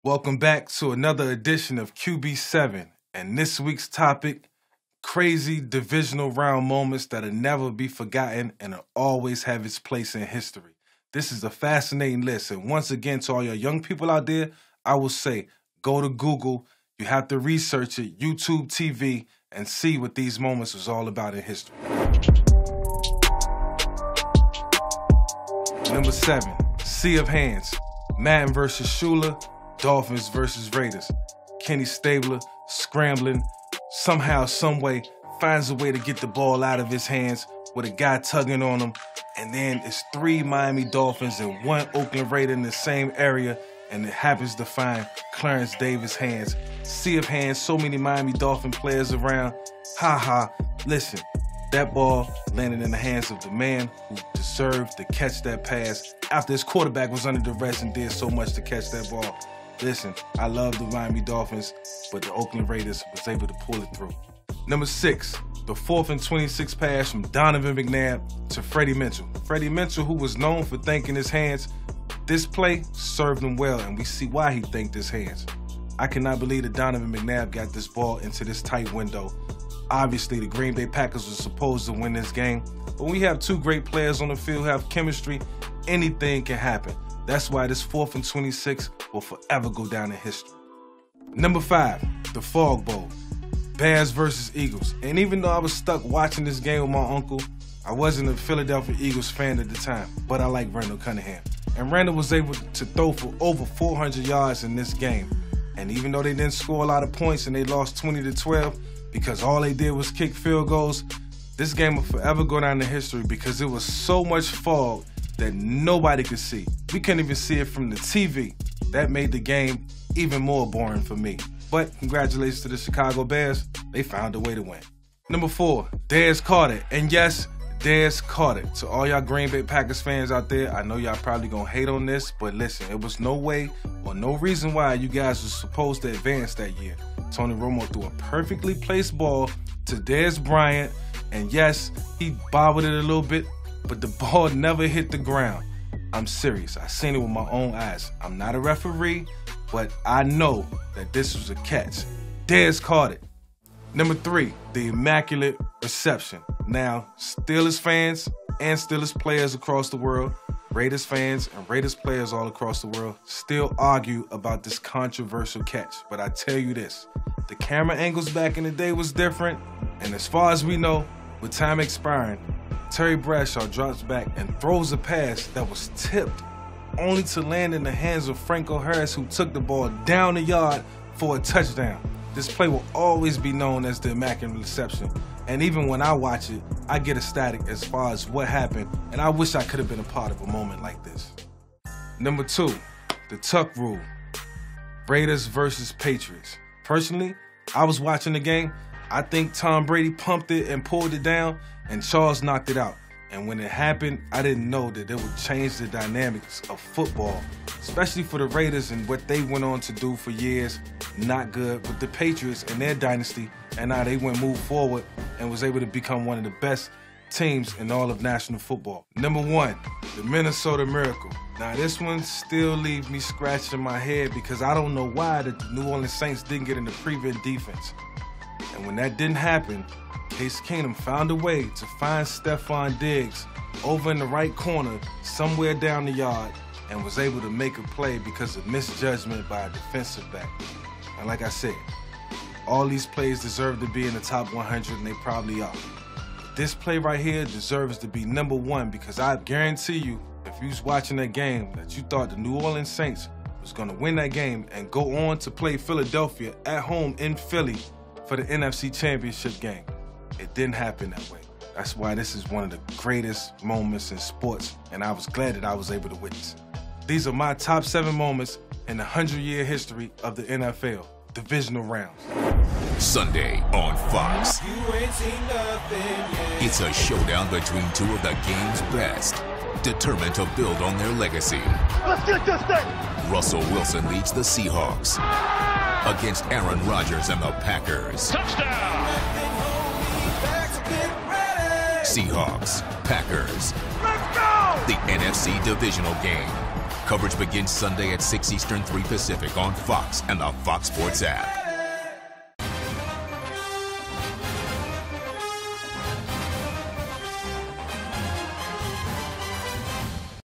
Welcome back to another edition of QB7, and this week's topic, crazy divisional round moments that'll never be forgotten and will always have its place in history. This is a fascinating list, and once again, to all your young people out there, I will say, go to Google, you have to research it, YouTube TV, and see what these moments was all about in history. Number 7, Sea of Hands, Madden versus Shula, Dolphins versus Raiders. Kenny Stabler scrambling, somehow, someway, finds a way to get the ball out of his hands with a guy tugging on him, and then it's 3 Miami Dolphins and 1 Oakland Raider in the same area, and it happens to find Clarence Davis' hands. Sea of hands, so many Miami Dolphin players around. Listen, that ball landed in the hands of the man who deserved to catch that pass after his quarterback was under duress and did so much to catch that ball. Listen, I love the Miami Dolphins, but the Oakland Raiders was able to pull it through. Number 6, the 4th and 26 pass from Donovan McNabb to Freddie Mitchell. Freddie Mitchell, who was known for thanking his hands, this play served him well, and we see why he thanked his hands. I cannot believe that Donovan McNabb got this ball into this tight window. Obviously, the Green Bay Packers were supposed to win this game, but when we have 2 great players on the field who have chemistry, anything can happen. That's why this 4th and 26 will forever go down in history. Number 5, the Fog Bowl, Bears versus Eagles. And even though I was stuck watching this game with my uncle, I wasn't a Philadelphia Eagles fan at the time, but I like Randall Cunningham. And Randall was able to throw for over 400 yards in this game. And even though they didn't score a lot of points and they lost 20-12 because all they did was kick field goals, this game will forever go down in history because it was so much fog that nobody could see. We couldn't even see it from the TV. That made the game even more boring for me. But congratulations to the Chicago Bears. They found a way to win. Number 4, Dez Carter. And yes, Dez Carter. To all y'all Green Bay Packers fans out there, I know y'all probably gonna hate on this, but listen, it was no way or no reason why you guys were supposed to advance that year. Tony Romo threw a perfectly placed ball to Dez Bryant, and yes, he bobbled it a little bit, but the ball never hit the ground. I'm serious. I seen it with my own eyes. I'm not a referee, but I know that this was a catch. Dez caught it. Number 3, the Immaculate Reception. Now, Steelers fans and Steelers players across the world, Raiders fans and Raiders players all across the world still argue about this controversial catch. But I tell you this, the camera angles back in the day was different, and as far as we know, with time expiring, Terry Bradshaw drops back and throws a pass that was tipped, only to land in the hands of Franco Harris, who took the ball down the yard for a touchdown. This play will always be known as the Immaculate Reception, and even when I watch it, I get ecstatic as far as what happened, and I wish I could have been a part of a moment like this. Number 2, the Tuck Rule, Raiders versus Patriots. Personally, I was watching the game. I think Tom Brady pumped it and pulled it down, and Charles knocked it out. And when it happened, I didn't know that it would change the dynamics of football, especially for the Raiders and what they went on to do for years. Not good with the Patriots and their dynasty, and now they moved forward and was able to become one of the best teams in all of national football. Number 1, the Minnesota Miracle. Now this one still leaves me scratching my head because I don't know why the New Orleans Saints didn't get in the prevent defense. And when that didn't happen, Case Keenum found a way to find Stephon Diggs over in the right corner somewhere down the yard and was able to make a play because of misjudgment by a defensive back. And like I said, all these plays deserve to be in the top 100, and they probably are. But this play right here deserves to be number 1 because I guarantee you, if you was watching that game, that you thought the New Orleans Saints was going to win that game and go on to play Philadelphia at home in Philly for the NFC Championship game. It didn't happen that way. That's why this is one of the greatest moments in sports, and I was glad that I was able to witness it. These are my top 7 moments in the 100-year history of the NFL, divisional rounds. Sunday on Fox. It's a showdown between 2 of the game's best, determined to build on their legacy. Let's get this thing! Russell Wilson leads the Seahawks against Aaron Rodgers and the Packers. Touchdown! Seahawks, Packers. Let's go! The NFC divisional game. Coverage begins Sunday at 6 Eastern, 3 Pacific on Fox and the Fox Sports app.